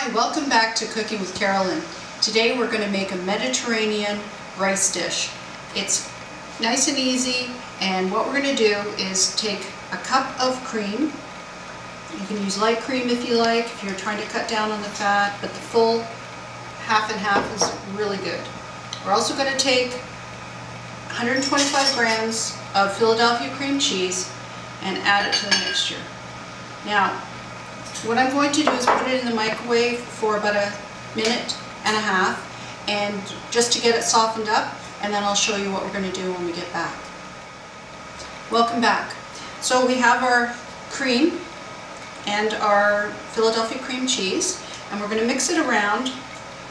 Hi, welcome back to Cooking with Carolyn. Today we're going to make a Mediterranean rice dish. It's nice and easy, and what we're going to do is take a cup of cream. You can use light cream if you like, if you're trying to cut down on the fat, but the full half and half is really good. We're also going to take 125 grams of Philadelphia cream cheese and add it to the mixture. Now, what I'm going to do is put it in the microwave for about a minute and a half, and just to get it softened up, and then I'll show you what we're going to do when we get back. Welcome back. So we have our cream and our Philadelphia cream cheese, and we're going to mix it around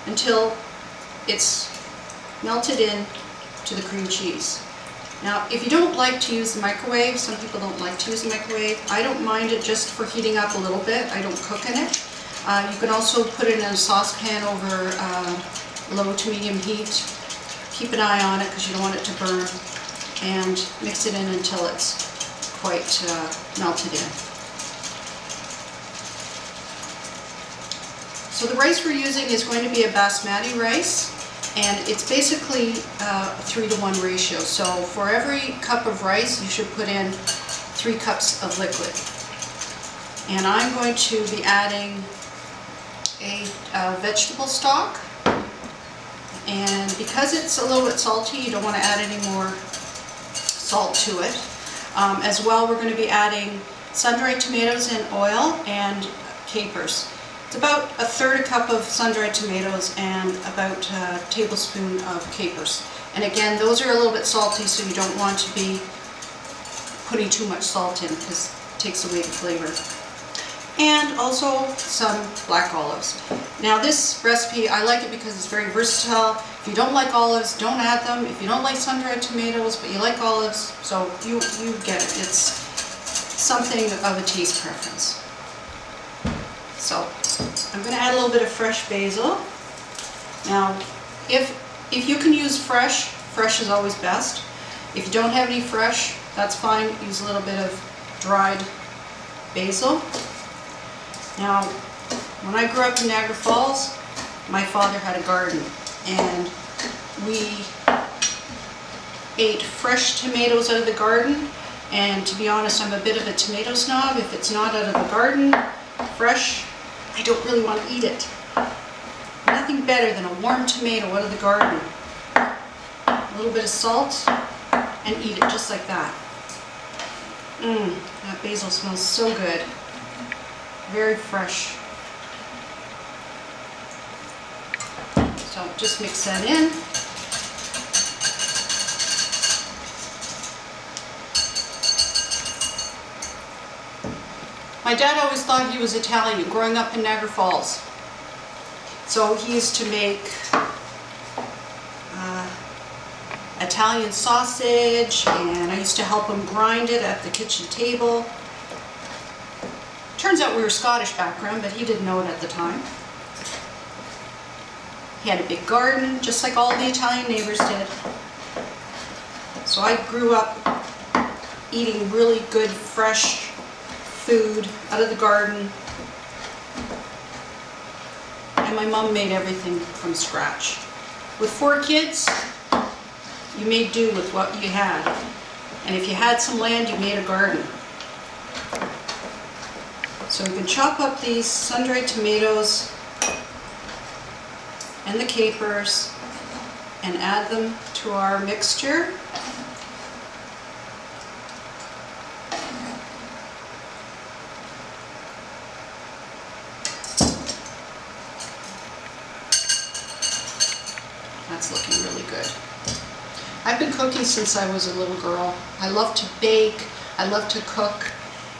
until it's melted in to the cream cheese. Now, if you don't like to use the microwave, some people don't like to use the microwave, I don't mind it just for heating up a little bit. I don't cook in it. You can also put it in a saucepan over low to medium heat. Keep an eye on it because you don't want it to burn, and mix it in until it's quite melted in. So the rice we're using is going to be a basmati rice, and it's basically a 3-to-1 ratio. So for every cup of rice you should put in 3 cups of liquid. And I'm going to be adding a vegetable stock, and because it's a little bit salty, you don't want to add any more salt to it. As well, we're going to be adding sun-dried tomatoes in oil and capers. It's about a third a cup of sun-dried tomatoes and about a tablespoon of capers. And again, those are a little bit salty, so you don't want to be putting too much salt in because it takes away the flavor. And also some black olives. Now this recipe, I like it because it's very versatile. If you don't like olives, don't add them. If you don't like sun-dried tomatoes, but you like olives, so you get it. It's something of a taste preference. So I'm going to add a little bit of fresh basil. Now, if you can use fresh is always best. If you don't have any fresh, that's fine. Use a little bit of dried basil. Now, when I grew up in Niagara Falls, my father had a garden, and we ate fresh tomatoes out of the garden. And to be honest, I'm a bit of a tomato snob. If it's not out of the garden, fresh, I don't really want to eat it. Nothing better than a warm tomato out of the garden. A little bit of salt, and eat it just like that. That basil smells so good. Very fresh. So just mix that in. My dad always thought he was Italian growing up in Niagara Falls. So he used to make Italian sausage, and I used to help him grind it at the kitchen table. Turns out we were Scottish background, but he didn't know it at the time. He had a big garden, just like all the Italian neighbors did. So I grew up eating really good, fresh food out of the garden, and my mom made everything from scratch. With 4 kids, you made do with what you had, and if you had some land, you made a garden. So we can chop up these sun-dried tomatoes and the capers and add them to our mixture. That's looking really good. I've been cooking since I was a little girl. I love to bake, I love to cook,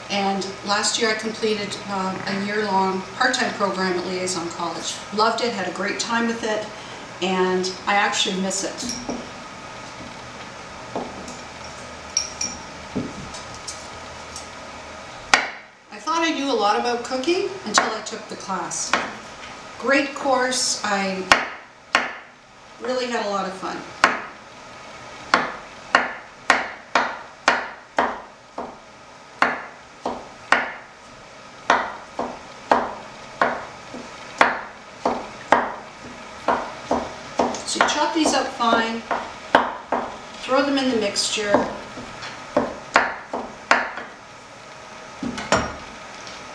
and last year I completed a year-long part-time program at Liaison College. Loved it, had a great time with it, and I actually miss it. I thought I knew a lot about cooking until I took the class. Great course. I really had a lot of fun. chop these up fine, throw them in the mixture.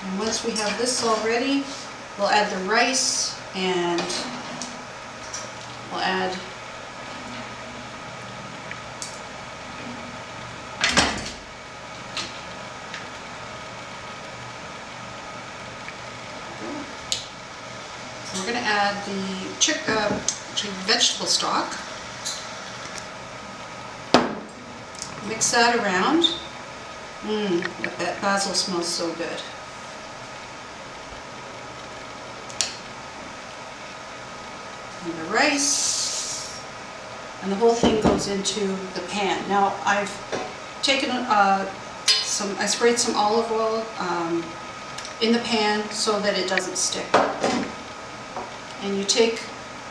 And once we have this all ready, we'll add the rice and we'll add we're going to add the vegetable stock. Mix that around. That basil smells so good. And the rice, and the whole thing goes into the pan. Now I've taken I sprayed some olive oil in the pan so that it doesn't stick. And you take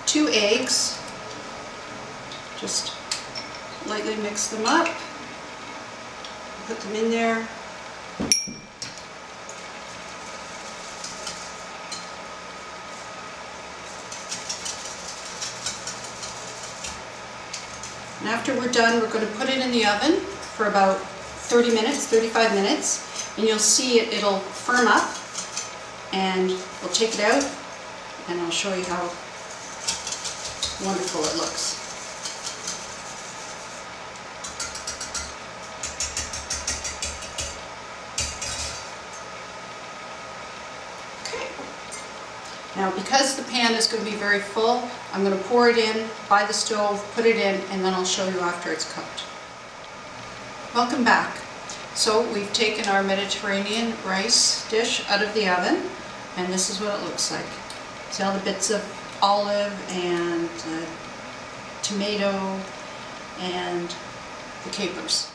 2 eggs, just lightly mix them up, put them in there. And after we're done, we're going to put it in the oven for about 30 minutes, 35 minutes, and you'll see it'll firm up, and we'll take it out and I'll show you how wonderful it looks. Okay. Now because the pan is going to be very full, I'm going to pour it in by the stove, put it in, and then I'll show you after it's cooked. Welcome back. So we've taken our Mediterranean rice dish out of the oven, and this is what it looks like. See all the bits of olive and tomato and the capers.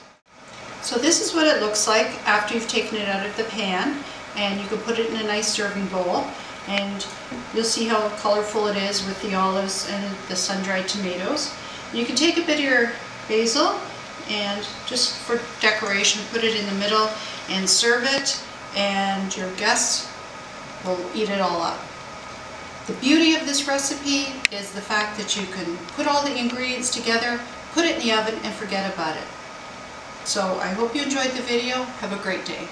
So this is what it looks like after you've taken it out of the pan, and you can put it in a nice serving bowl, and you'll see how colorful it is with the olives and the sun-dried tomatoes. And you can take a bit of your basil and just for decoration put it in the middle and serve it, and your guests will eat it all up. The beauty of this recipe is the fact that you can put all the ingredients together, put it in the oven, and forget about it. So I hope you enjoyed the video. Have a great day.